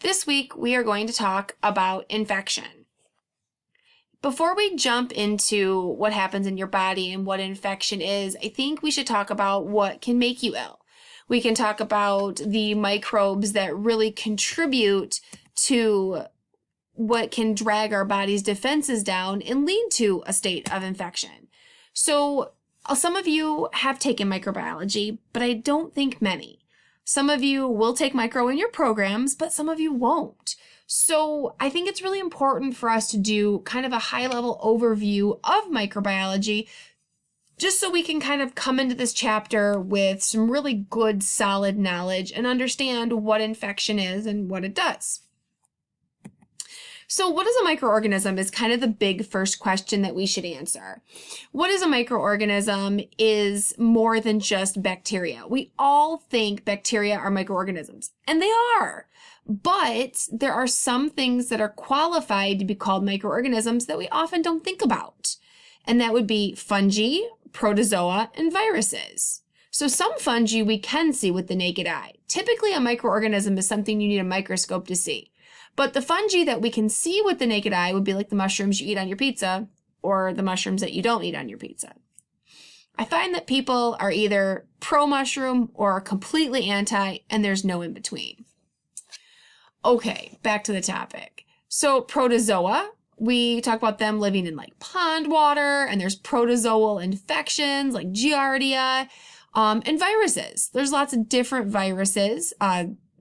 This week, we are going to talk about infection. Before we jump into what happens in your body and what infection is, I think we should talk about what can make you ill. We can talk about the microbes that really contribute to what can drag our body's defenses down and lead to a state of infection. So some of you have taken microbiology, but I don't think many. Some of you will take micro in your programs, but some of you won't. So I think it's really important for us to do kind of a high-level overview of microbiology, just so we can kind of come into this chapter with some really good, solid knowledge and understand what infection is and what it does. So what is a microorganism is kind of the big first question that we should answer. What is a microorganism is more than just bacteria. We all think bacteria are microorganisms, and they are. But there are some things that are qualified to be called microorganisms that we often don't think about. And that would be fungi, protozoa, and viruses. So some fungi we can see with the naked eye. Typically, a microorganism is something you need a microscope to see. But the fungi that we can see with the naked eye would be like the mushrooms you eat on your pizza or the mushrooms that you don't eat on your pizza. I find that people are either pro-mushroom or completely anti, and there's no in between. Okay, back to the topic. So protozoa, we talk about them living in like pond water, and there's protozoal infections like Giardia, and viruses. There's lots of different viruses.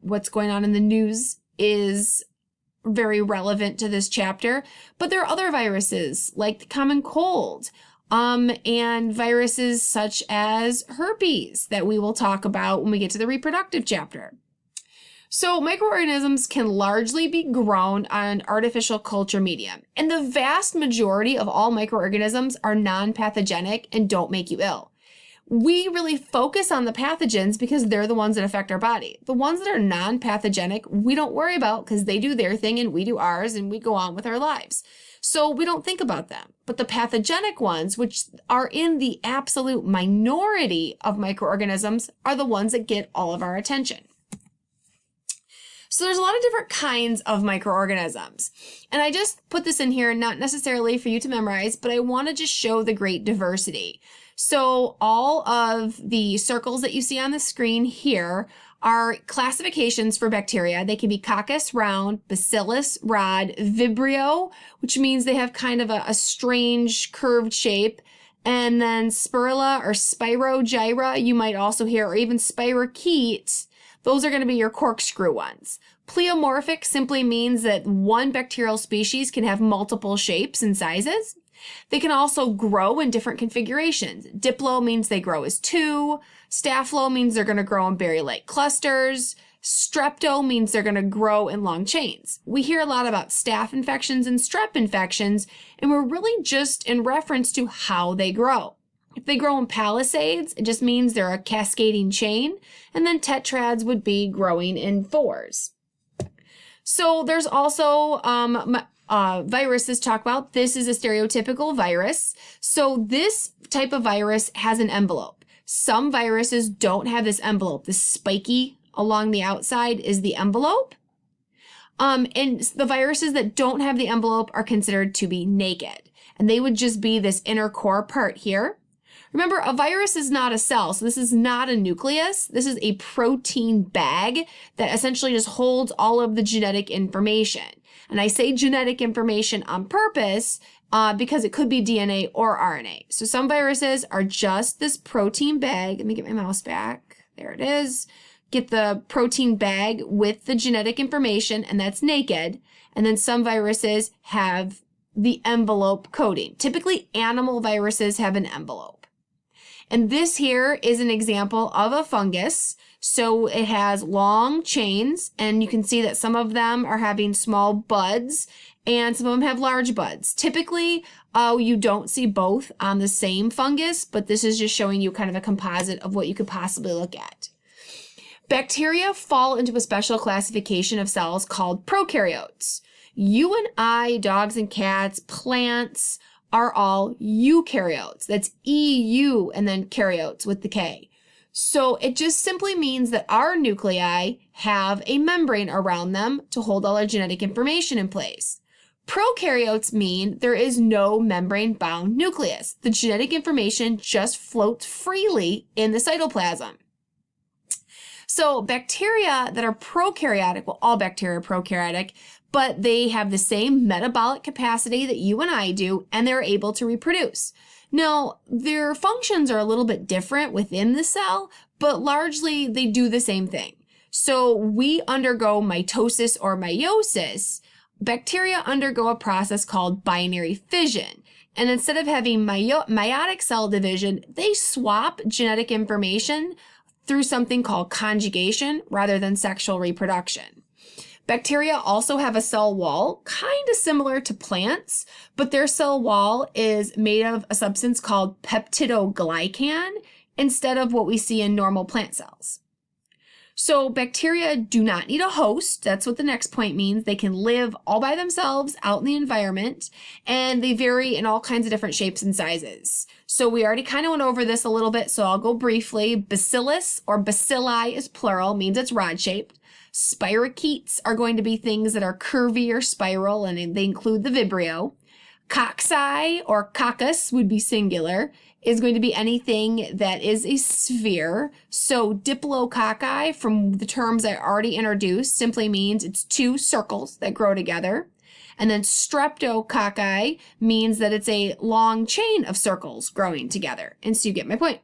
What's going on in the news is very relevant to this chapter, but there are other viruses like the common cold, and viruses such as herpes that we will talk about when we get to the reproductive chapter. So microorganisms can largely be grown on artificial culture medium, and the vast majority of all microorganisms are non-pathogenic and don't make you ill. We really focus on the pathogens because they're the ones that affect our body. The ones that are non-pathogenic, we don't worry about because they do their thing and we do ours and we go on with our lives. So we don't think about them. But the pathogenic ones, which are in the absolute minority of microorganisms, are the ones that get all of our attention. So there's a lot of different kinds of microorganisms. And I just put this in here, not necessarily for you to memorize, but I want to just show the great diversity. So all of the circles that you see on the screen here are classifications for bacteria. They can be Coccus round, Bacillus rod, Vibrio, which means they have kind of a strange curved shape, and then Spirilla or Spirogyra, you might also hear, or even Spirochetes. Those are going to be your corkscrew ones. Pleomorphic simply means that one bacterial species can have multiple shapes and sizes. They can also grow in different configurations. Diplo means they grow as two. Staphylo means they're going to grow in berry-like clusters. Strepto means they're going to grow in long chains. We hear a lot about staph infections and strep infections, and we're really just in reference to how they grow. If they grow in palisades, it just means they're a cascading chain, and then tetrads would be growing in fours. So there's also viruses talk about. This is a stereotypical virus. So this type of virus has an envelope. Some viruses don't have this envelope. This spiky along the outside is the envelope. And the viruses that don't have the envelope are considered to be naked. And they would just be this inner core part here. Remember, a virus is not a cell, so this is not a nucleus. This is a protein bag that essentially just holds all of the genetic information. And I say genetic information on purpose because it could be DNA or RNA. So some viruses are just this protein bag. Let me get my mouse back. There it is. Get the protein bag with the genetic information, and that's naked. And then some viruses have the envelope coating. Typically, animal viruses have an envelope. And this here is an example of a fungus. So it has long chains, and you can see that some of them are having small buds and some of them have large buds. Typically, you don't see both on the same fungus, but this is just showing you kind of a composite of what you could possibly look at. Bacteria fall into a special classification of cells called prokaryotes. You and I, dogs and cats, plants, are all eukaryotes. That's EU and then karyotes with the K. So it just simply means that our nuclei have a membrane around them to hold all our genetic information in place. Prokaryotes mean there is no membrane-bound nucleus. The genetic information just floats freely in the cytoplasm. So bacteria that are prokaryotic, well, all bacteria are prokaryotic, but they have the same metabolic capacity that you and I do, and they're able to reproduce. Now, their functions are a little bit different within the cell, but largely they do the same thing. So we undergo mitosis or meiosis. Bacteria undergo a process called binary fission. And instead of having meiotic cell division, they swap genetic information through something called conjugation rather than sexual reproduction. Bacteria also have a cell wall, kind of similar to plants, but their cell wall is made of a substance called peptidoglycan instead of what we see in normal plant cells. So bacteria do not need a host. That's what the next point means. They can live all by themselves out in the environment, and they vary in all kinds of different shapes and sizes. So we already kind of went over this a little bit, so I'll go briefly. Bacillus, or bacilli is plural, means it's rod-shaped. Spirochetes are going to be things that are curvy or spiral, and they include the Vibrio. Cocci, or coccus, would be singular, is going to be anything that is a sphere. So diplococci, from the terms I already introduced, simply means it's two circles that grow together. And then streptococci means that it's a long chain of circles growing together. And so you get my point.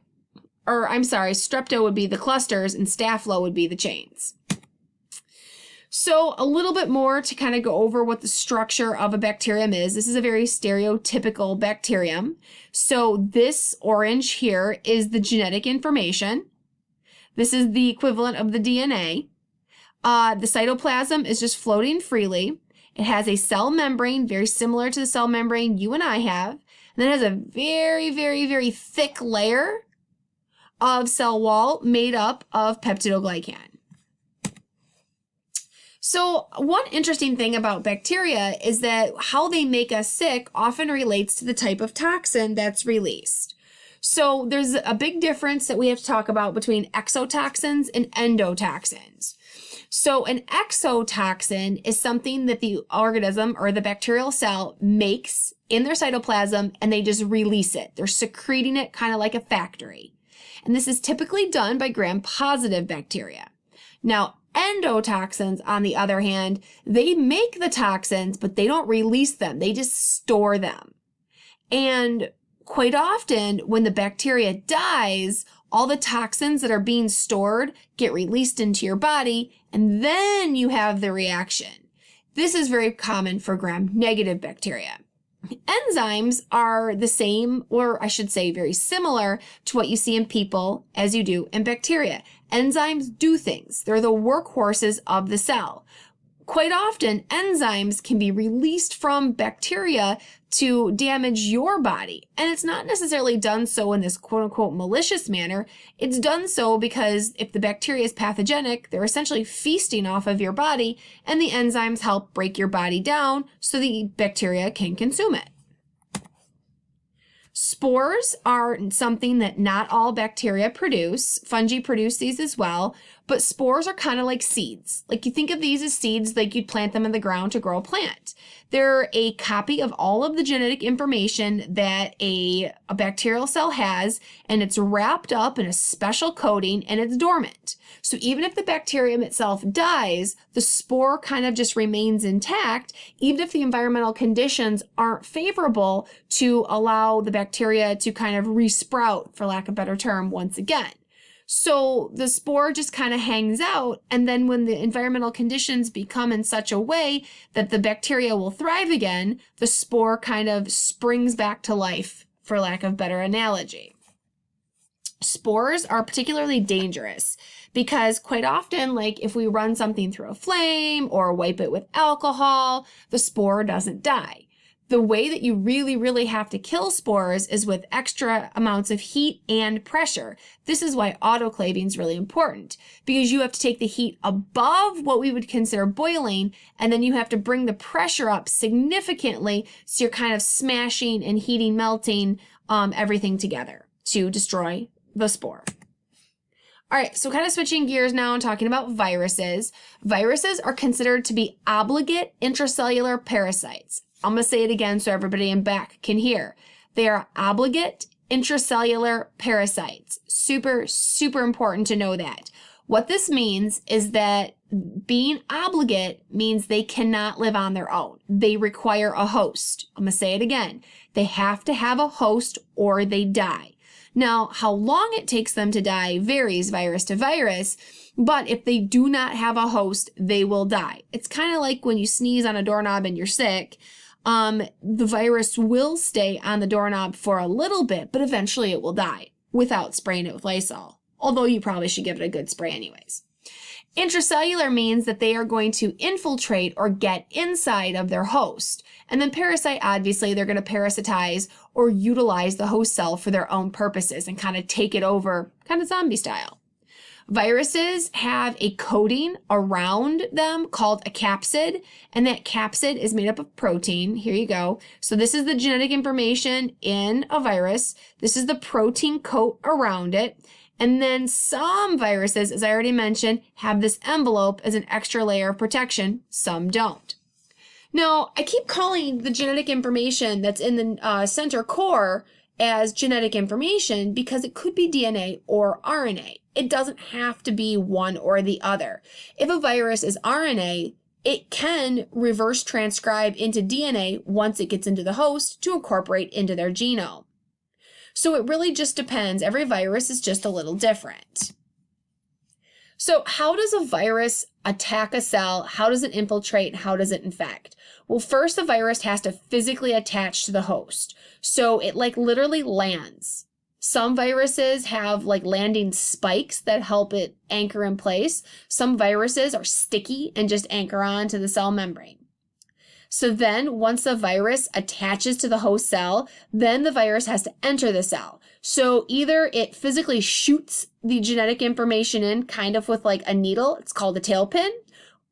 Or I'm sorry, strepto would be the clusters and staphylo would be the chains. So a little bit more to kind of go over what the structure of a bacterium is. This is a very stereotypical bacterium. So this orange here is the genetic information. This is the equivalent of the DNA. The cytoplasm is just floating freely. It has a cell membrane, very similar to the cell membrane you and I have. And then it has a very, very, very thick layer of cell wall made up of peptidoglycan. So one interesting thing about bacteria is that how they make us sick often relates to the type of toxin that's released. So there's a big difference that we have to talk about between exotoxins and endotoxins. So an exotoxin is something that the organism or the bacterial cell makes in their cytoplasm and they just release it. They're secreting it kind of like a factory. And this is typically done by gram-positive bacteria. Now, endotoxins, on the other hand, they make the toxins, but they don't release them. They just store them. And quite often, when the bacteria dies, all the toxins that are being stored get released into your body, and then you have the reaction. This is very common for gram-negative bacteria. Enzymes are the same, or I should say very similar to what you see in people as you do in bacteria. Enzymes do things. They're the workhorses of the cell. Quite often, enzymes can be released from bacteria to damage your body. And it's not necessarily done so in this quote unquote malicious manner. It's done so because if the bacteria is pathogenic, they're essentially feasting off of your body, and the enzymes help break your body down so the bacteria can consume it. Spores are something that not all bacteria produce. Fungi produce these as well, but spores are kind of like seeds. Like you think of these as seeds, like you'd plant them in the ground to grow a plant. They're a copy of all of the genetic information that a bacterial cell has, and it's wrapped up in a special coating and it's dormant. So even if the bacterium itself dies, the spore kind of just remains intact, even if the environmental conditions aren't favorable to allow the bacteria to kind of resprout, for lack of a better term, once again. So the spore just kind of hangs out, and then when the environmental conditions become in such a way that the bacteria will thrive again, the spore kind of springs back to life, for lack of a better analogy. Spores are particularly dangerous because quite often, like if we run something through a flame or wipe it with alcohol, the spore doesn't die. The way that you really have to kill spores is with extra amounts of heat and pressure. This is why autoclaving is really important, because you have to take the heat above what we would consider boiling, and then you have to bring the pressure up significantly so you're kind of smashing and heating, melting everything together to destroy the spore. All right, so kind of switching gears now and talking about viruses. Viruses are considered to be obligate intracellular parasites. I'm going to say it again so everybody in back can hear. They are obligate intracellular parasites. Super, super important to know that. What this means is that being obligate means they cannot live on their own. They require a host. I'm going to say it again. They have to have a host or they die. Now, how long it takes them to die varies virus to virus, but if they do not have a host, they will die. It's kind of like when you sneeze on a doorknob and you're sick. The virus will stay on the doorknob for a little bit, but eventually it will die without spraying it with Lysol. Although you probably should give it a good spray anyways. Intracellular means that they are going to infiltrate or get inside of their host. And then parasite, obviously, they're going to parasitize or utilize the host cell for their own purposes and kind of take it over, kind of zombie style. Viruses have a coating around them called a capsid, and that capsid is made up of protein. Here you go. So this is the genetic information in a virus. This is the protein coat around it. And then some viruses, as I already mentioned, have this envelope as an extra layer of protection. Some don't. Now, I keep calling the genetic information that's in the center core as genetic information because it could be DNA or RNA. It doesn't have to be one or the other. If a virus is RNA, it can reverse transcribe into DNA once it gets into the host to incorporate into their genome. So it really just depends. Every virus is just a little different. So how does a virus attack a cell? How does it infiltrate? How does it infect? Well, first the virus has to physically attach to the host. So it literally lands. Some viruses have landing spikes that help it anchor in place. Some viruses are sticky and just anchor on to the cell membrane. So then once the virus attaches to the host cell, then the virus has to enter the cell. So either it physically shoots the genetic information in kind of with a needle, it's called a tailpin,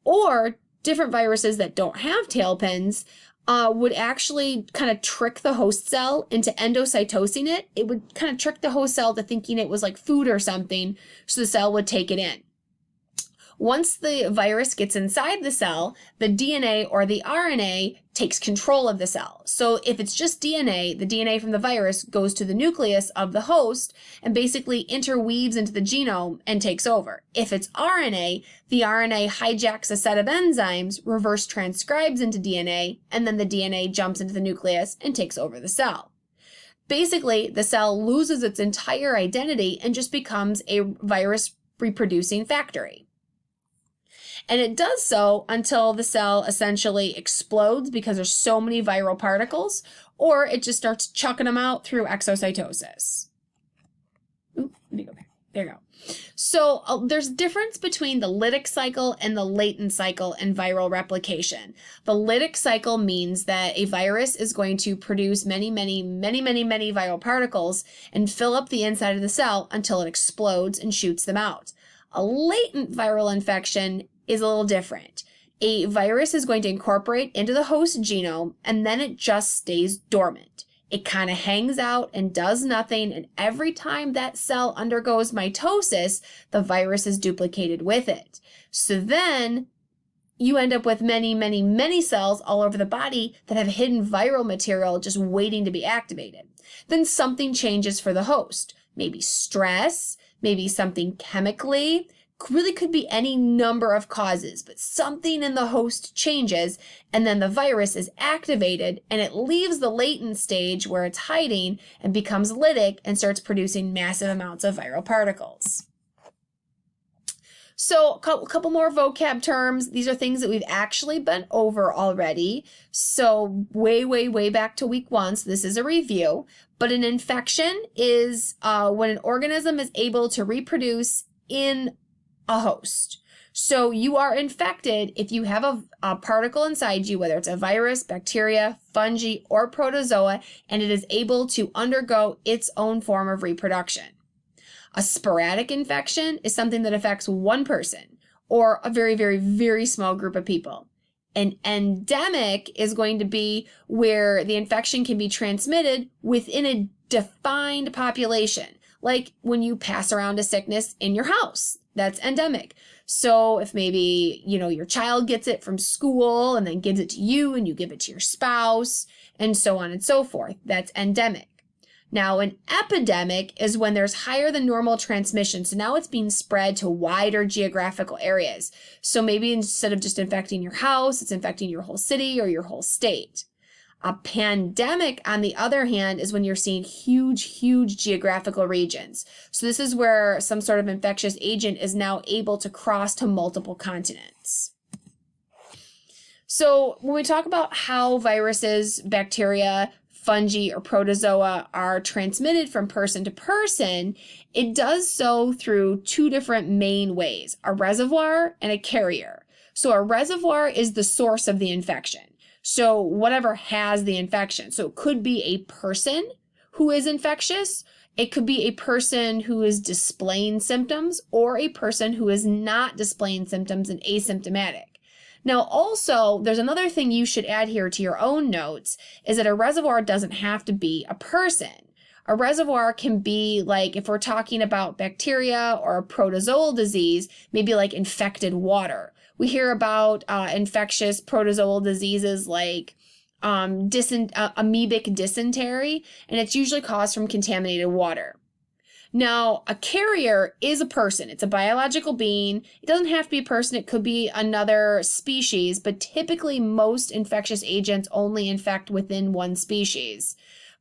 or different viruses that don't have tailpins would actually kind of trick the host cell into endocytosing it. It would kind of trick the host cell to thinking it was like food or something, so the cell would take it in. Once the virus gets inside the cell, the DNA or the RNA takes control of the cell. So if it's just DNA, the DNA from the virus goes to the nucleus of the host and basically interweaves into the genome and takes over. If it's RNA, the RNA hijacks a set of enzymes, reverse transcribes into DNA, and then the DNA jumps into the nucleus and takes over the cell. Basically, the cell loses its entire identity and just becomes a virus reproducing factory. And it does so until the cell essentially explodes because there's so many viral particles, or it just starts chucking them out through exocytosis. Ooh, let me go back. There you go. So there's difference between the lytic cycle and the latent cycle in viral replication. The lytic cycle means that a virus is going to produce many viral particles and fill up the inside of the cell until it explodes and shoots them out. A latent viral infection is a little different. A virus is going to incorporate into the host genome and then it just stays dormant. It kind of hangs out and does nothing, and every time that cell undergoes mitosis, the virus is duplicated with it. So then you end up with many cells all over the body that have hidden viral material just waiting to be activated. Then something changes for the host. Maybe stress, maybe something chemically, really could be any number of causes, but something in the host changes and then the virus is activated and it leaves the latent stage where it's hiding and becomes lytic and starts producing massive amounts of viral particles. So a couple more vocab terms. These are things that we've actually been over already. So way back to week 1. So this is a review, but an infection is when an organism is able to reproduce in a host. So you are infected if you have a particle inside you, whether it's a virus, bacteria, fungi, or protozoa, and it is able to undergo its own form of reproduction. A sporadic infection is something that affects one person or a very small group of people. An endemic is going to be where the infection can be transmitted within a defined population. like when you pass around a sickness in your house. That's endemic. So if maybe, your child gets it from school and then gives it to you and you give it to your spouse and so on and so forth, that's endemic. Now, an epidemic is when there's higher than normal transmission. So now it's being spread to wider geographical areas. So maybe instead of just infecting your house, it's infecting your whole city or your whole state. A pandemic, on the other hand, is when you're seeing huge geographical regions. So this is where some sort of infectious agent is now able to cross to multiple continents. So when we talk about how viruses, bacteria, fungi, or protozoa are transmitted from person to person, it does so through two different main ways, a reservoir and a carrier. So a reservoir is the source of the infection. So whatever has the infection. So it could be a person who is infectious. It could be a person who is displaying symptoms or a person who is not displaying symptoms and asymptomatic. Now, also, there's another thing you should add here to your own notes is that a reservoir doesn't have to be a person. A reservoir can be like, if we're talking about bacteria or a protozoal disease, maybe like infected water. We hear about infectious protozoal diseases like amoebic dysentery, and it's usually caused from contaminated water. Now, a carrier is a person. It's a biological being. It doesn't have to be a person. It could be another species, but typically most infectious agents only infect within one species.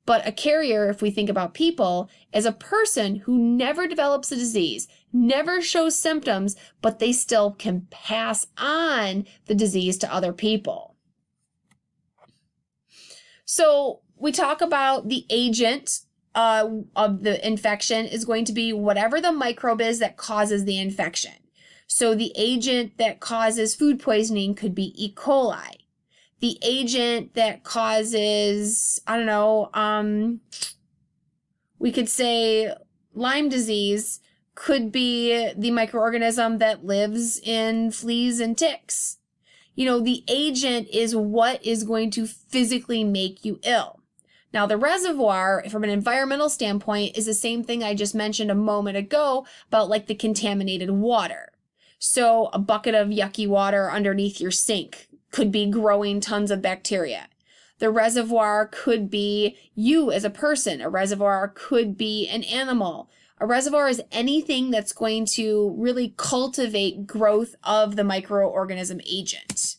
But a carrier, if we think about people, is a person who never develops a disease, never shows symptoms, but they still can pass on the disease to other people. So we talk about the agent of the infection is going to be whatever the microbe is that causes the infection. So the agent that causes food poisoning could be E. coli. The agent that causes, we could say Lyme disease could be the microorganism that lives in fleas and ticks. The agent is what is going to physically make you ill. Now, the reservoir, from an environmental standpoint, is the same thing I just mentioned a moment ago about like the contaminated water. So a bucket of yucky water underneath your sink could be growing tons of bacteria. The reservoir could be you as a person. A reservoir could be an animal. A reservoir is anything that's going to really cultivate growth of the microorganism agent.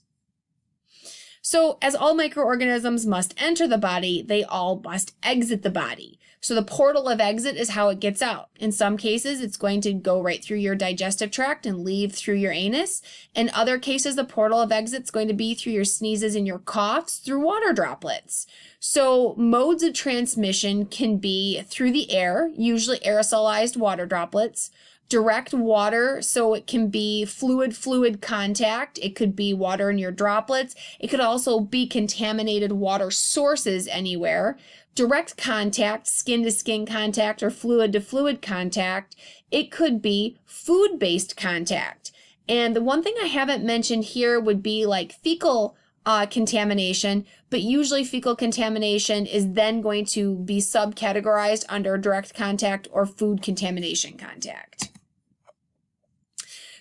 So as all microorganisms must enter the body, they all must exit the body. So the portal of exit is how it gets out. In some cases, it's going to go right through your digestive tract and leave through your anus. In other cases, the portal of exit is going to be through your sneezes and your coughs through water droplets. So modes of transmission can be through the air, usually aerosolized water droplets, direct water, so it can be fluid contact. It could be water in your droplets. It could also be contaminated water sources anywhere. Direct contact, skin-to-skin contact, or fluid-to-fluid contact. It could be food-based contact. And the one thing I haven't mentioned here would be like fecal contamination, but usually fecal contamination is then going to be subcategorized under direct contact or food contamination contact.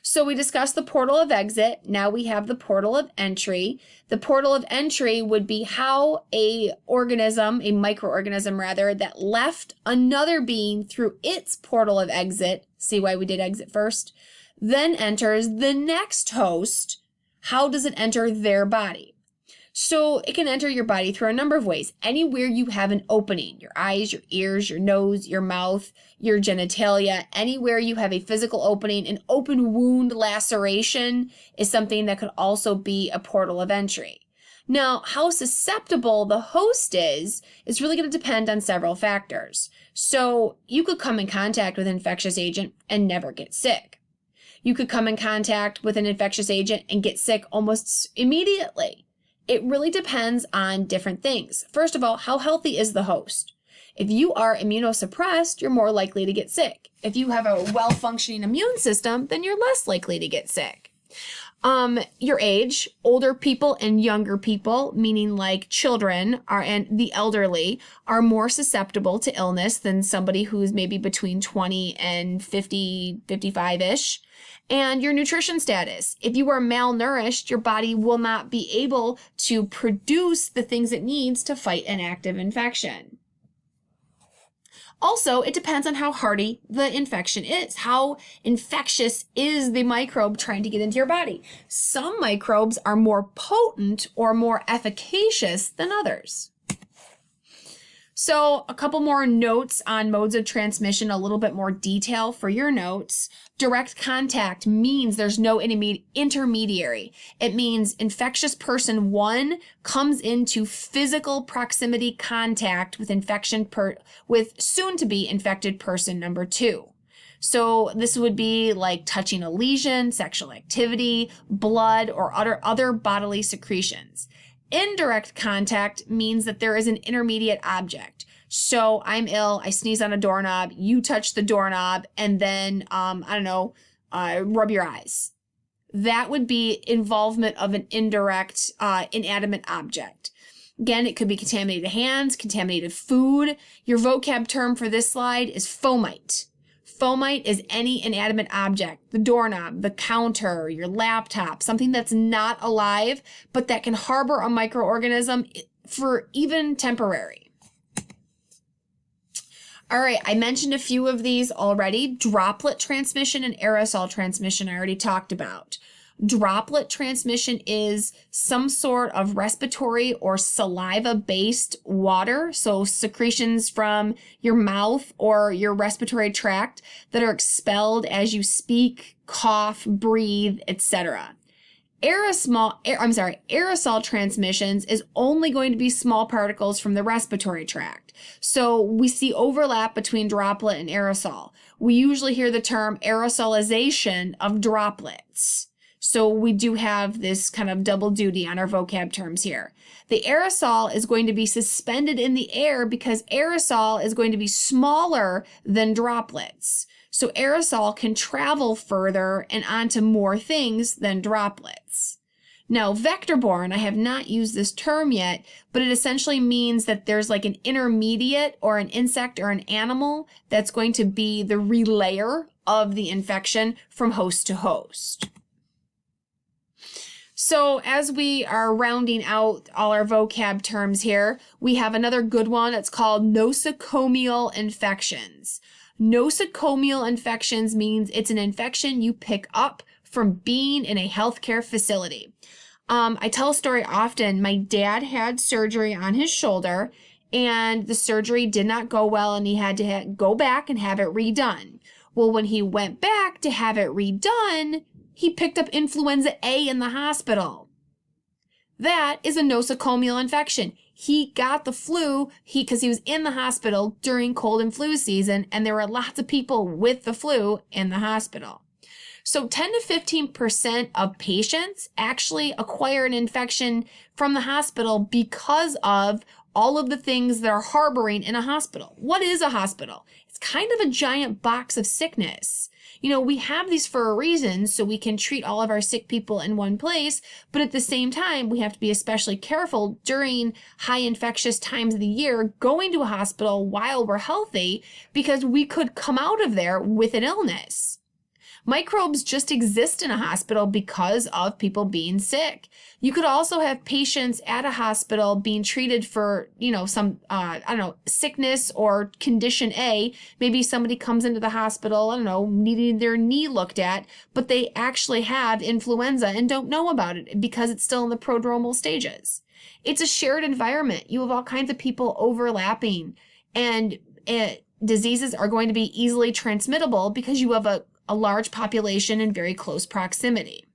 So we discussed the portal of exit. Now we have the portal of entry. The portal of entry would be how a microorganism rather, that left another being through its portal of exit. See why we did exit first? Then enters the next host. How does it enter their body? So it can enter your body through a number of ways. Anywhere you have an opening, your eyes, your ears, your nose, your mouth, your genitalia, anywhere you have a physical opening, an open wound laceration is something that could also be a portal of entry. Now, how susceptible the host is really going to depend on several factors. So you could come in contact with an infectious agent and never get sick. You could come in contact with an infectious agent and get sick almost immediately. It really depends on different things. First of all, how healthy is the host? If you are immunosuppressed, you're more likely to get sick. If you have a well-functioning immune system, then you're less likely to get sick. Your age, older people and younger people, meaning like children are and the elderly, are more susceptible to illness than somebody who's maybe between 20 and 50, 55-ish. And your nutrition status. If you are malnourished, your body will not be able to produce the things it needs to fight an active infection. Also, it depends on how hardy the infection is. How infectious is the microbe trying to get into your body? Some microbes are more potent or more efficacious than others. So a couple more notes on modes of transmission, a little bit more detail for your notes. Direct contact means there's no intermediary. It means infectious person 1 comes into physical proximity contact with with soon to be infected person number 2. So this would be like touching a lesion, sexual activity, blood, or other bodily secretions. Indirect contact means that there is an intermediate object. So I'm ill, I sneeze on a doorknob, you touch the doorknob, and then, rub your eyes. That would be involvement of an indirect, inanimate object. Again, it could be contaminated hands, contaminated food. Your vocab term for this slide is fomite. Fomite is any inanimate object, the doorknob, the counter, your laptop, something that's not alive, but that can harbor a microorganism for even temporary. All right, I mentioned a few of these already. Droplet transmission and aerosol transmission I already talked about. Droplet transmission is some sort of respiratory or saliva-based water, so secretions from your mouth or your respiratory tract that are expelled as you speak, cough, breathe, etc. Aerosol transmissions is only going to be small particles from the respiratory tract. So we see overlap between droplet and aerosol. We usually hear the term aerosolization of droplets. So we do have this kind of double duty on our vocab terms here. The aerosol is going to be suspended in the air because aerosol is going to be smaller than droplets. So aerosol can travel further and onto more things than droplets. Now, vector-borne, I have not used this term yet, but it essentially means that there's like an intermediate or an insect or an animal that's going to be the relayer of the infection from host to host. So as we are rounding out all our vocab terms here, we have another good one. It's called nosocomial infections. Nosocomial infections means it's an infection you pick up from being in a healthcare facility. I tell a story often. My dad had surgery on his shoulder and the surgery did not go well and he had to go back and have it redone. Well, when he went back to have it redone, he picked up influenza A in the hospital. That is a nosocomial infection. He got the flu because he was in the hospital during cold and flu season, and there were lots of people with the flu in the hospital. So 10 to 15% of patients actually acquire an infection from the hospital because of all of the things they're harboring in a hospital. What is a hospital? It's kind of a giant box of sickness. You know, we have these for a reason so we can treat all of our sick people in one place, but at the same time, we have to be especially careful during high infectious times of the year going to a hospital while we're healthy because we could come out of there with an illness. Microbes just exist in a hospital because of people being sick. You could also have patients at a hospital being treated for, some, sickness or condition A. Maybe somebody comes into the hospital, needing their knee looked at, but they actually have influenza and don't know about it because it's still in the prodromal stages. It's a shared environment. You have all kinds of people overlapping, and diseases are going to be easily transmittable because you have a large population in very close proximity.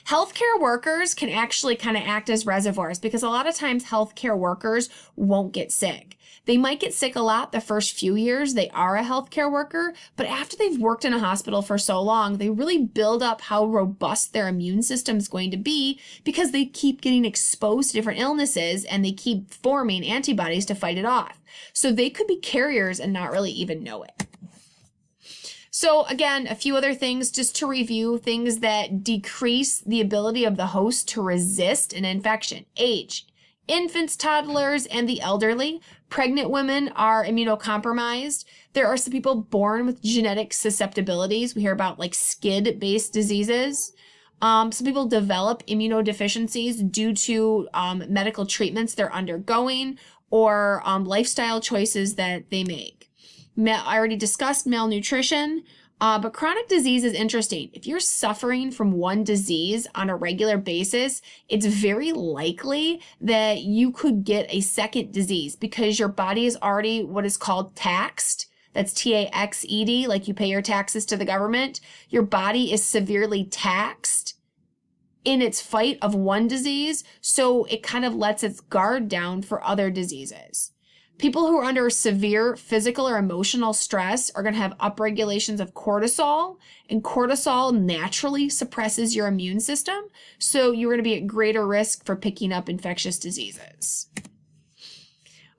Healthcare workers can actually kind of act as reservoirs because a lot of times healthcare workers won't get sick. They might get sick a lot the first few years they are a healthcare worker, but after they've worked in a hospital for so long, they really build up how robust their immune system is going to be because they keep getting exposed to different illnesses and they keep forming antibodies to fight it off. So they could be carriers and not really even know it. So again, a few other things just to review, things that decrease the ability of the host to resist an infection. Age. Infants, toddlers, and the elderly. Pregnant women are immunocompromised. There are some people born with genetic susceptibilities. We hear about like SCID-based diseases. Some people develop immunodeficiencies due to medical treatments they're undergoing or lifestyle choices that they make. I already discussed malnutrition, but chronic disease is interesting. If you're suffering from one disease on a regular basis, it's very likely that you could get a second disease because your body is already what is called taxed. That's TAXED, like you pay your taxes to the government. Your body is severely taxed in its fight of one disease, so it kind of lets its guard down for other diseases. People who are under severe physical or emotional stress are going to have upregulations of cortisol, and cortisol naturally suppresses your immune system, so you're going to be at greater risk for picking up infectious diseases.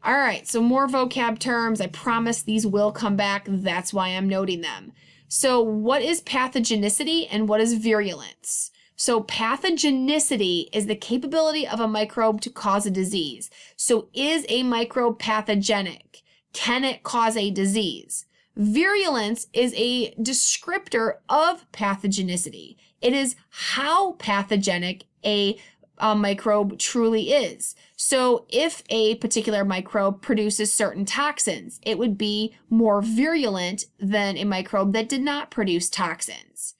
All right, so more vocab terms. I promise these will come back. That's why I'm noting them. So what is pathogenicity and what is virulence? So pathogenicity is the capability of a microbe to cause a disease. So is a microbe pathogenic? Can it cause a disease? Virulence is a descriptor of pathogenicity. It is how pathogenic a microbe truly is. So if a particular microbe produces certain toxins, it would be more virulent than a microbe that did not produce toxins.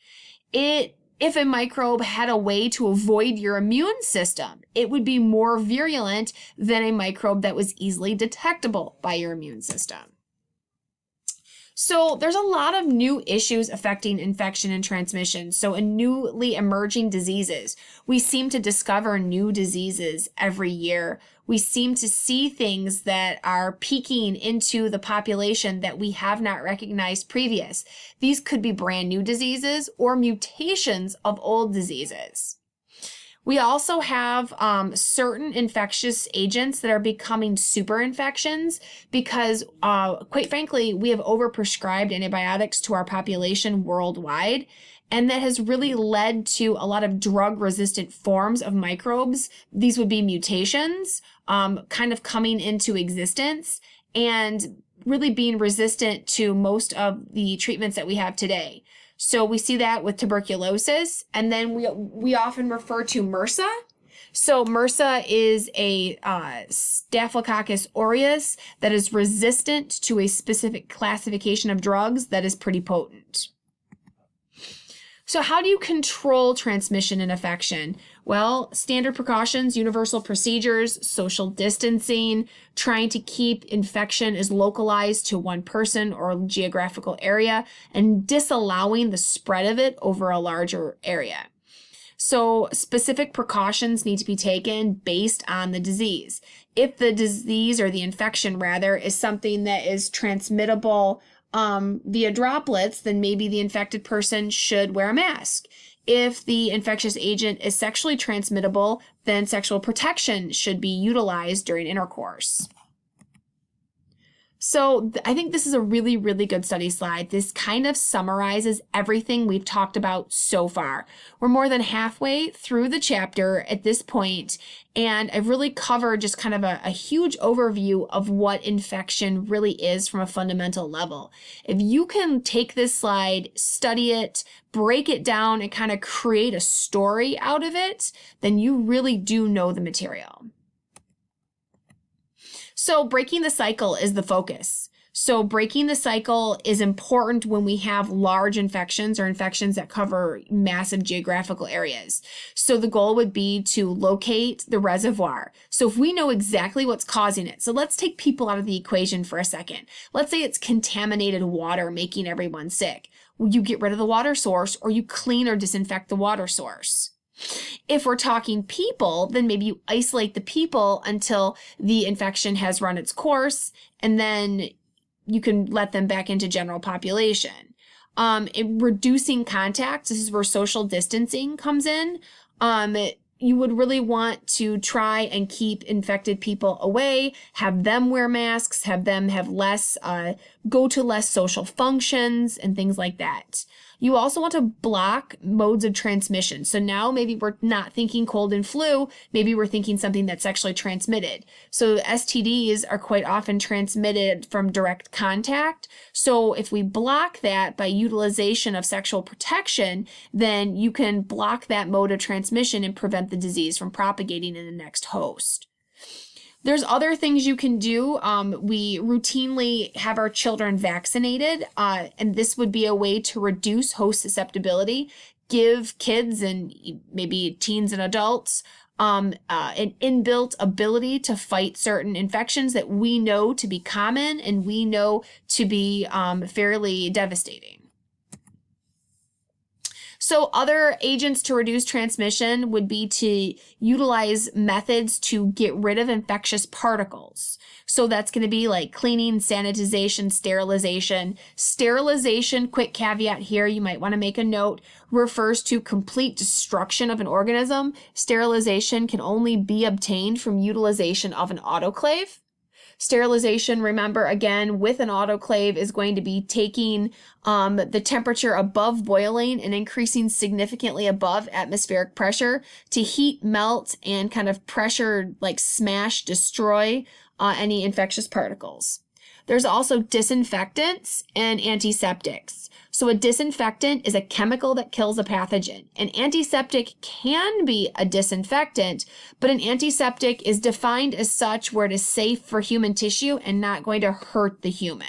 If a microbe had a way to avoid your immune system, it would be more virulent than a microbe that was easily detectable by your immune system. So there's a lot of new issues affecting infection and transmission. So in newly emerging diseases, we seem to discover new diseases every year. We seem to see things that are peeking into the population that we have not recognized previous. These could be brand new diseases or mutations of old diseases. We also have certain infectious agents that are becoming super infections because, quite frankly, we have overprescribed antibiotics to our population worldwide. And that has really led to a lot of drug-resistant forms of microbes. These would be mutations kind of coming into existence and really being resistant to most of the treatments that we have today. So we see that with tuberculosis, and then we often refer to MRSA. So MRSA is a Staphylococcus aureus that is resistant to a specific classification of drugs that is pretty potent. So how do you control transmission and infection? Well, standard precautions, universal procedures, social distancing, trying to keep infection as localized to one person or geographical area, and disallowing the spread of it over a larger area. So specific precautions need to be taken based on the disease. If the disease or the infection rather is something that is transmittable via droplets, then maybe the infected person should wear a mask. If the infectious agent is sexually transmittable, then sexual protection should be utilized during intercourse. So I think this is a really, really good study slide. This kind of summarizes everything we've talked about so far. We're more than halfway through the chapter at this point, and I've really covered just kind of a huge overview of what infection really is from a fundamental level. If you can take this slide, study it, break it down, and kind of create a story out of it, then you really do know the material. So breaking the cycle is the focus. So breaking the cycle is important when we have large infections or infections that cover massive geographical areas. So the goal would be to locate the reservoir. So if we know exactly what's causing it, so let's take people out of the equation for a second. Let's say it's contaminated water making everyone sick. Well, you get rid of the water source, or you clean or disinfect the water source. If we're talking people, then maybe you isolate the people until the infection has run its course, and then you can let them back into general population. Reducing contact, this is where social distancing comes in. you would really want to try and keep infected people away, have them wear masks, have them have less, go to less social functions and things like that. You also want to block modes of transmission. So now maybe we're not thinking cold and flu, maybe we're thinking something that's sexually transmitted. So STDs are quite often transmitted from direct contact. So if we block that by utilization of sexual protection, then you can block that mode of transmission and prevent the disease from propagating in the next host. There's other things you can do. We routinely have our children vaccinated, and this would be a way to reduce host susceptibility, give kids and maybe teens and adults an inbuilt ability to fight certain infections that we know to be common and we know to be fairly devastating. So other agents to reduce transmission would be to utilize methods to get rid of infectious particles. So that's going to be like cleaning, sanitization, sterilization. Sterilization, quick caveat here, you might want to make a note, refers to complete destruction of an organism. Sterilization can only be obtained from utilization of an autoclave. Sterilization, remember, again, with an autoclave is going to be taking the temperature above boiling and increasing significantly above atmospheric pressure to heat, melt, and kind of pressure, like smash, destroy any infectious particles. There's also disinfectants and antiseptics. So a disinfectant is a chemical that kills a pathogen. An antiseptic can be a disinfectant, but an antiseptic is defined as such where it is safe for human tissue and not going to hurt the human.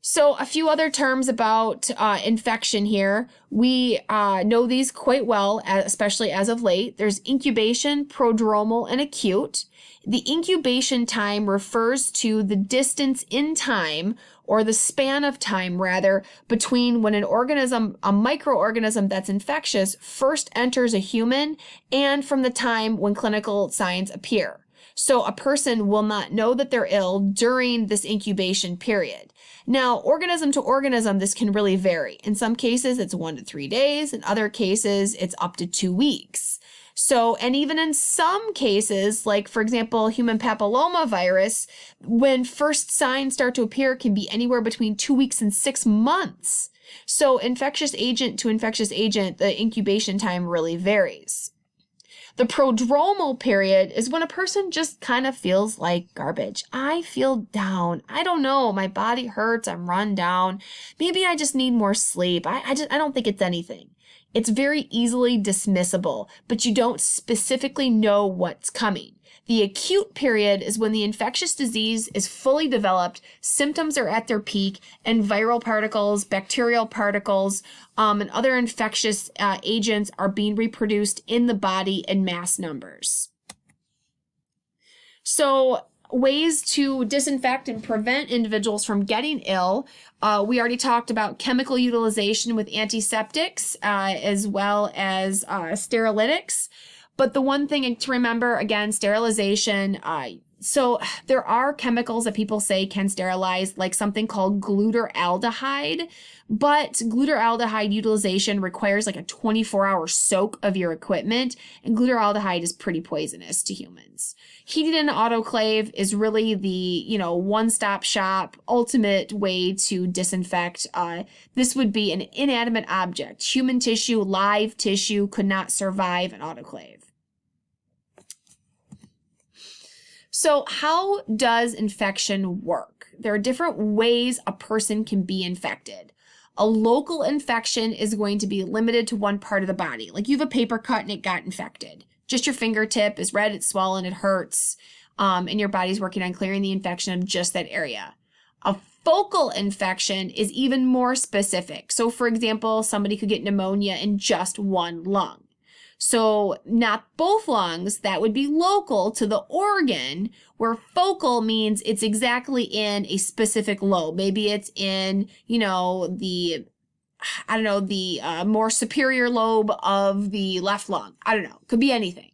So a few other terms about infection here. We know these quite well, especially as of late. There's incubation, prodromal, and acute. The incubation time refers to the distance in time, or the span of time rather, between when an organism, a microorganism that's infectious, first enters a human and from the time when clinical signs appear. So a person will not know that they're ill during this incubation period. Now, organism to organism, this can really vary. In some cases, it's 1 to 3 days. In other cases, it's up to 2 weeks. So, and even in some cases, like for example, human papillomavirus, when first signs start to appear, can be anywhere between 2 weeks and 6 months. So infectious agent to infectious agent, the incubation time really varies. The prodromal period is when a person just kind of feels like garbage. I feel down. I don't know. My body hurts. I'm run down. Maybe I just need more sleep. I don't think it's anything. It's very easily dismissible, but you don't specifically know what's coming. The acute period is when the infectious disease is fully developed, symptoms are at their peak, and viral particles, bacterial particles, and other infectious agents are being reproduced in the body in mass numbers. So, ways to disinfect and prevent individuals from getting ill. We already talked about chemical utilization with antiseptics as well as sterolytics. But the one thing to remember, again, sterilization. So there are chemicals that people say can sterilize, like something called glutaraldehyde. But glutaraldehyde utilization requires like a 24-hour soak of your equipment, and glutaraldehyde is pretty poisonous to humans. Heated in an autoclave is really the, one-stop shop, ultimate way to disinfect. This would be an inanimate object. Human tissue, live tissue could not survive an autoclave. So how does infection work? There are different ways a person can be infected. A local infection is going to be limited to one part of the body. Like you have a paper cut and it got infected. Just your fingertip is red, it's swollen, it hurts, and your body's working on clearing the infection of just that area. A focal infection is even more specific. So for example, somebody could get pneumonia in just one lung. So not both lungs, that would be local to the organ, where focal means it's exactly in a specific lobe. Maybe it's in, the more superior lobe of the left lung. I don't know. Could be anything.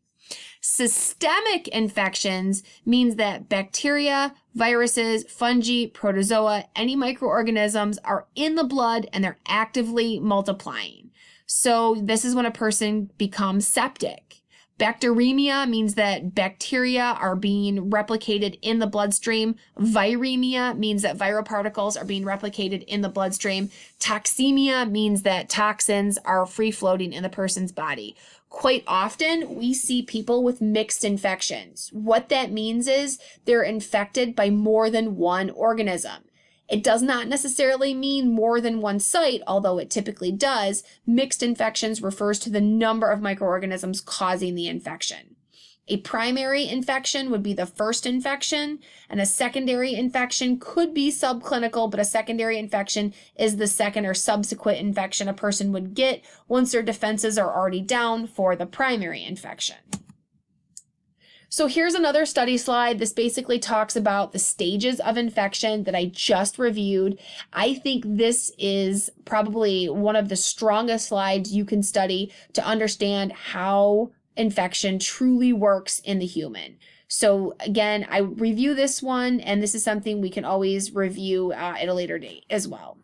Systemic infections means that bacteria, viruses, fungi, protozoa, any microorganisms are in the blood and they're actively multiplying. So this is when a person becomes septic. Bacteremia means that bacteria are being replicated in the bloodstream. Viremia means that viral particles are being replicated in the bloodstream. Toxemia means that toxins are free floating in the person's body. Quite often, we see people with mixed infections. What that means is they're infected by more than one organism. It does not necessarily mean more than one site, although it typically does. Mixed infections refers to the number of microorganisms causing the infection. A primary infection would be the first infection, and a secondary infection could be subclinical, but a secondary infection is the second or subsequent infection a person would get once their defenses are already down for the primary infection. So here's another study slide. This basically talks about the stages of infection that I just reviewed. I think this is probably one of the strongest slides you can study to understand how infection truly works in the human. So again, I review this one, and this is something we can always review at a later date as well.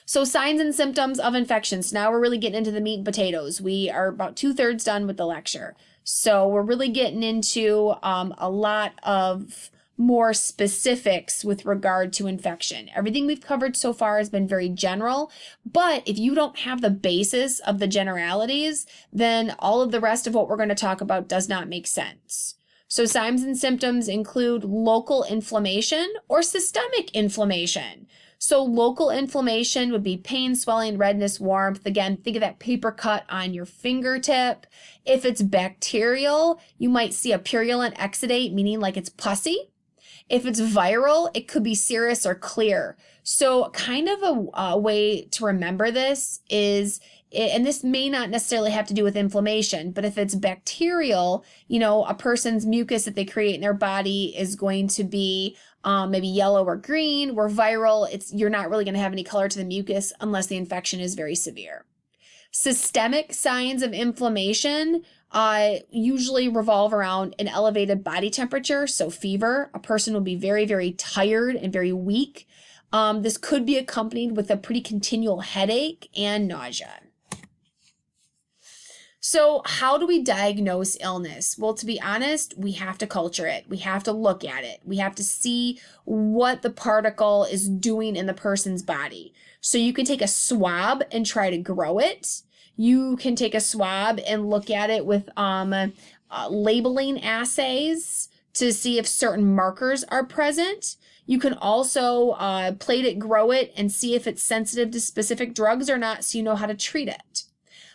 So signs and symptoms of infections. Now we're really getting into the meat and potatoes. We are about 2/3 done with the lecture. So we're really getting into a lot of more specifics with regard to infection. Everything we've covered so far has been very general, but if you don't have the basis of the generalities, then all of the rest of what we're going to talk about does not make sense. So signs and symptoms include local inflammation or systemic inflammation. So local inflammation would be pain, swelling, redness, warmth. Again, think of that paper cut on your fingertip. If it's bacterial, you might see a purulent exudate, meaning like it's pussy. If it's viral, it could be serous or clear. So kind of a way to remember this is, and this may not necessarily have to do with inflammation, but if it's bacterial, a person's mucus that they create in their body is going to be maybe yellow or green. Where viral, you're not really going to have any color to the mucus unless the infection is very severe. Systemic signs of inflammation usually revolve around an elevated body temperature, so fever. A person will be very, very tired and very weak. This could be accompanied with a pretty continual headache and nausea. So how do we diagnose illness? Well, to be honest, we have to culture it. We have to look at it. We have to see what the particle is doing in the person's body. So you can take a swab and try to grow it. You can take a swab and look at it with labeling assays to see if certain markers are present. You can also plate it, grow it, and see if it's sensitive to specific drugs or not, so you know how to treat it.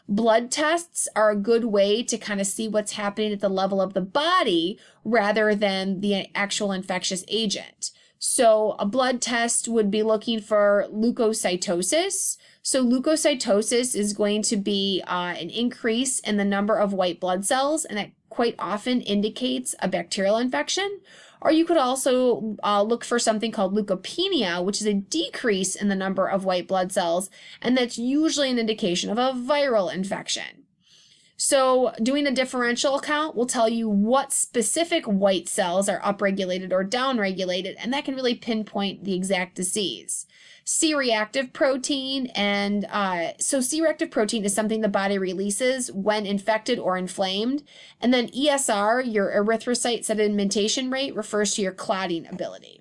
Blood tests are a good way to kind of see what's happening at the level of the body rather than the actual infectious agent. So a blood test would be looking for leukocytosis. So leukocytosis is going to be an increase in the number of white blood cells, and that quite often indicates a bacterial infection. Or you could also look for something called leukopenia, which is a decrease in the number of white blood cells, and that's usually an indication of a viral infection. So doing a differential count will tell you what specific white cells are upregulated or downregulated, and that can really pinpoint the exact disease. C-reactive protein, and so C-reactive protein is something the body releases when infected or inflamed. And then ESR, your erythrocyte sedimentation rate, refers to your clotting ability.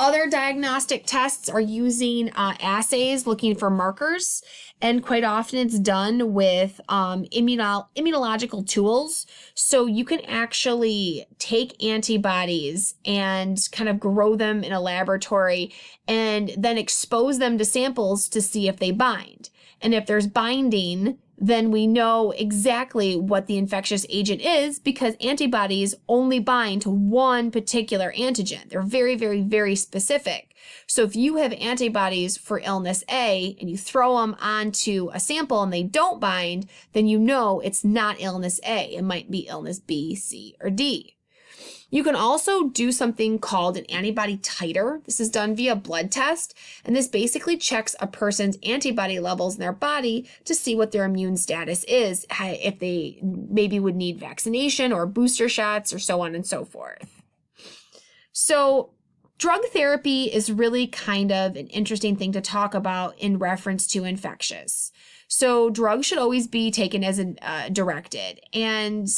Other diagnostic tests are using assays looking for markers, and quite often it's done with immunological tools. So you can actually take antibodies and kind of grow them in a laboratory and then expose them to samples to see if they bind. And if there's binding, then we know exactly what the infectious agent is, because antibodies only bind to one particular antigen. They're very, very, very specific. So if you have antibodies for illness A and you throw them onto a sample and they don't bind, then you know it's not illness A. It might be illness B, C, or D. You can also do something called an antibody titer. This is done via blood test, and this basically checks a person's antibody levels in their body to see what their immune status is, if they maybe would need vaccination or booster shots or so on and so forth. So Drug therapy is really kind of an interesting thing to talk about in reference to infectious. So drugs should always be taken as directed. And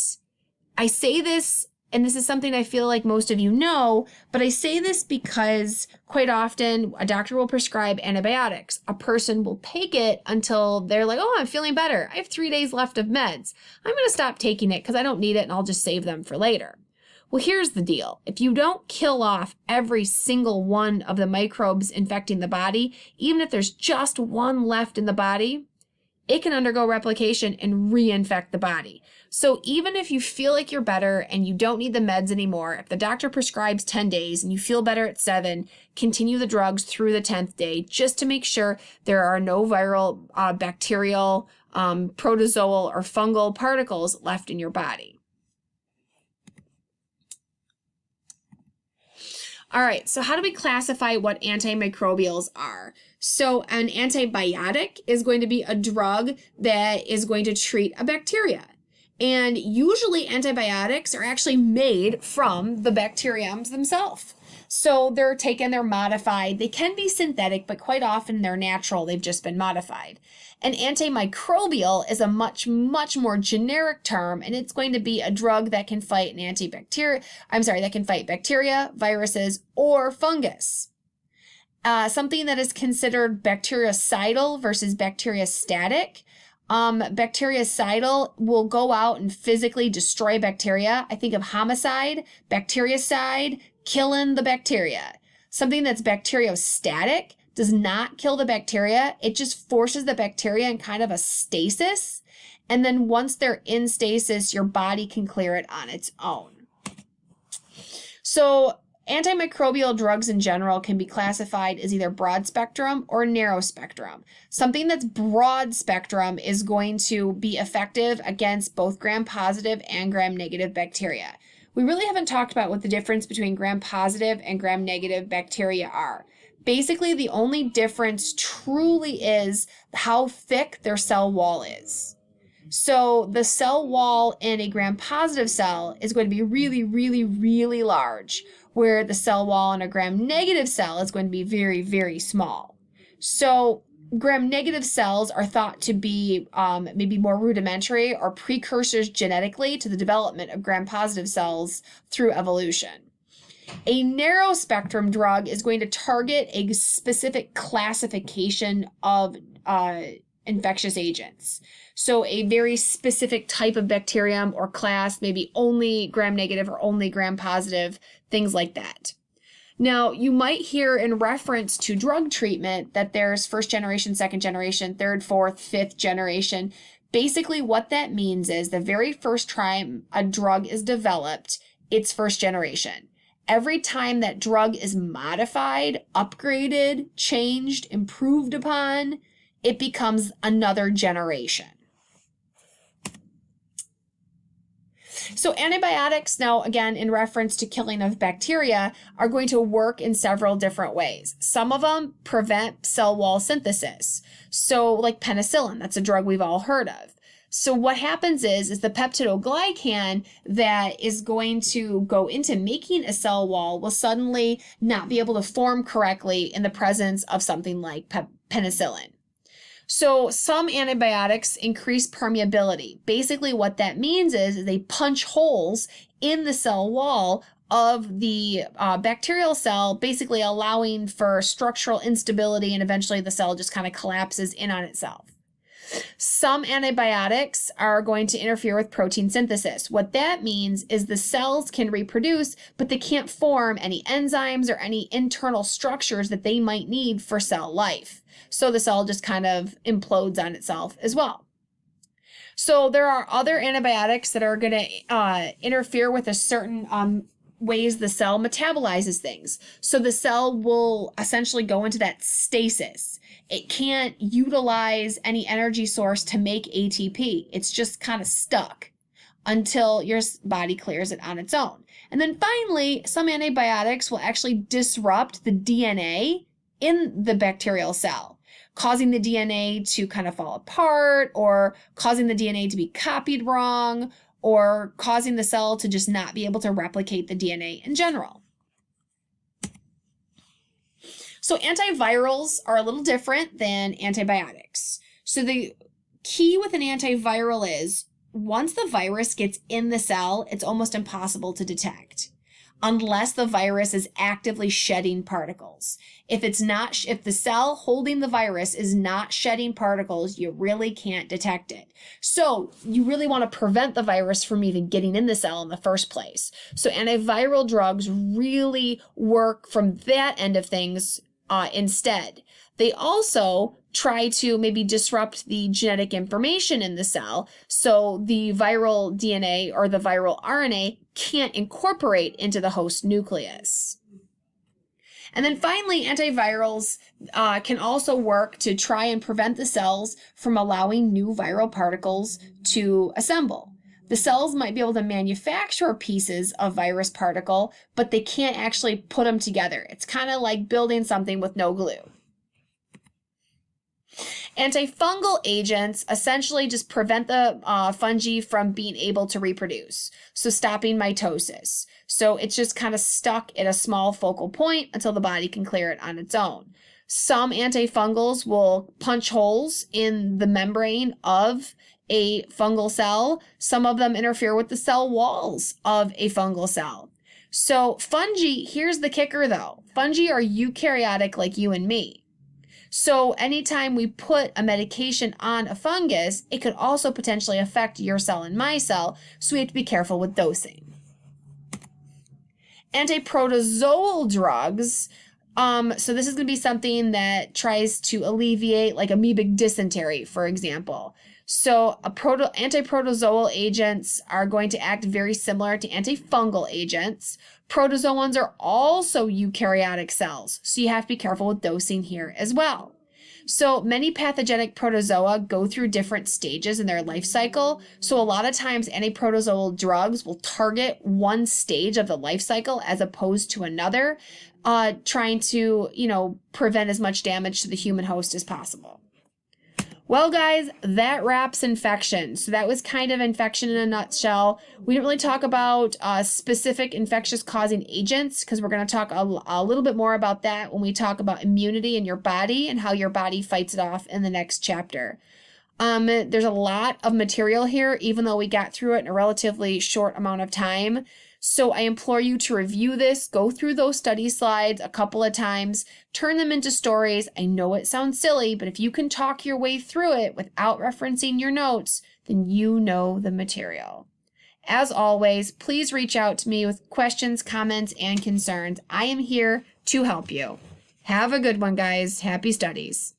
I say this, and this is something I feel like most of you know, but I say this because quite often a doctor will prescribe antibiotics. A person will take it until they're like, oh, I'm feeling better. I have 3 days left of meds. I'm going to stop taking it because I don't need it and I'll just save them for later. Well, here's the deal. If you don't kill off every single one of the microbes infecting the body, even if there's just one left in the body, it can undergo replication and reinfect the body. So even if you feel like you're better and you don't need the meds anymore, if the doctor prescribes 10 days and you feel better at 7, continue the drugs through the 10th day just to make sure there are no viral, bacterial, protozoal, or fungal particles left in your body. All right, so how do we classify what antimicrobials are? So an antibiotic is going to be a drug that is going to treat a bacteria. And usually antibiotics are actually made from the bacteriums themselves. So they're taken, they're modified. They can be synthetic, but quite often they're natural. They've just been modified. An antimicrobial is a much, much more generic term, and it's going to be a drug that can fight that can fight bacteria, viruses, or fungus. Something that is considered bactericidal versus bacteriostatic. Bactericidal will go out and physically destroy bacteria. I think of homicide, bactericide, killing the bacteria. Something that's bacteriostatic does not kill the bacteria. It just forces the bacteria in kind of a stasis. And then once they're in stasis, your body can clear it on its own. So antimicrobial drugs in general can be classified as either broad spectrum or narrow spectrum. Something that's broad spectrum is going to be effective against both gram-positive and gram-negative bacteria. We really haven't talked about what the difference between gram-positive and gram-negative bacteria are. Basically, the only difference truly is how thick their cell wall is. So the cell wall in a gram-positive cell is going to be really, really, really large, where the cell wall in a gram-negative cell is going to be very, very small. So gram-negative cells are thought to be maybe more rudimentary or precursors genetically to the development of gram-positive cells through evolution. A narrow spectrum drug is going to target a specific classification of infectious agents. So a very specific type of bacterium or class, maybe only gram-negative or only gram-positive, things like that. Now, you might hear in reference to drug treatment that there's first generation, second generation, third, fourth, fifth generation. Basically, what that means is the very first time a drug is developed, it's first generation. Every time that drug is modified, upgraded, changed, improved upon, it becomes another generation. So antibiotics, now again, in reference to killing of bacteria, are going to work in several different ways. Some of them prevent cell wall synthesis. So like penicillin, that's a drug we've all heard of. So what happens is the peptidoglycan that is going to go into making a cell wall will suddenly not be able to form correctly in the presence of something like penicillin. So some antibiotics increase permeability. Basically what that means is they punch holes in the cell wall of the bacterial cell, basically allowing for structural instability, and eventually the cell just kind of collapses in on itself. Some antibiotics are going to interfere with protein synthesis. What that means is the cells can reproduce, but they can't form any enzymes or any internal structures that they might need for cell life. So the cell just kind of implodes on itself as well. So there are other antibiotics that are going to interfere with a certain ways the cell metabolizes things. So the cell will essentially go into that stasis. It can't utilize any energy source to make ATP. It's just kind of stuck until your body clears it on its own. And then finally, some antibiotics will actually disrupt the DNA in the bacterial cell, causing the DNA to kind of fall apart, or causing the DNA to be copied wrong, or causing the cell to just not be able to replicate the DNA in general. So antivirals are a little different than antibiotics. So the key with an antiviral is once the virus gets in the cell, it's almost impossible to detect unless the virus is actively shedding particles. If the cell holding the virus is not shedding particles, you really can't detect it. So you really want to prevent the virus from even getting in the cell in the first place. So antiviral drugs really work from that end of things instead. They also try to maybe disrupt the genetic information in the cell so the viral DNA or the viral RNA can't incorporate into the host nucleus. And then finally, antivirals can also work to try and prevent the cells from allowing new viral particles to assemble. The cells might be able to manufacture pieces of virus particle, but they can't actually put them together. It's kind of like building something with no glue. Antifungal agents essentially just prevent the fungi from being able to reproduce, so stopping mitosis. So it's just kind of stuck at a small focal point until the body can clear it on its own. Some antifungals will punch holes in the membrane of a fungal cell. Some of them interfere with the cell walls of a fungal cell. So fungi, here's the kicker though. Fungi are eukaryotic like you and me. So anytime we put a medication on a fungus, it could also potentially affect your cell and my cell, so we have to be careful with dosing. Antiprotozoal drugs, so this is going to be something that tries to alleviate like amoebic dysentery, for example. So antiprotozoal agents are going to act very similar to antifungal agents. Protozoans are also eukaryotic cells, so you have to be careful with dosing here as well. So many pathogenic protozoa go through different stages in their life cycle. So a lot of times antiprotozoal drugs will target one stage of the life cycle as opposed to another, trying to, prevent as much damage to the human host as possible. Well, guys, that wraps infection. So that was kind of infection in a nutshell. We didn't really talk about specific infectious causing agents because we're going to talk a little bit more about that when we talk about immunity in your body and how your body fights it off in the next chapter. There's a lot of material here, even though we got through it in a relatively short amount of time. So I implore you to review this, go through those study slides a couple of times, turn them into stories. I know it sounds silly, but if you can talk your way through it without referencing your notes, then you know the material. As always, please reach out to me with questions, comments, and concerns. I am here to help you. Have a good one, guys. Happy studies.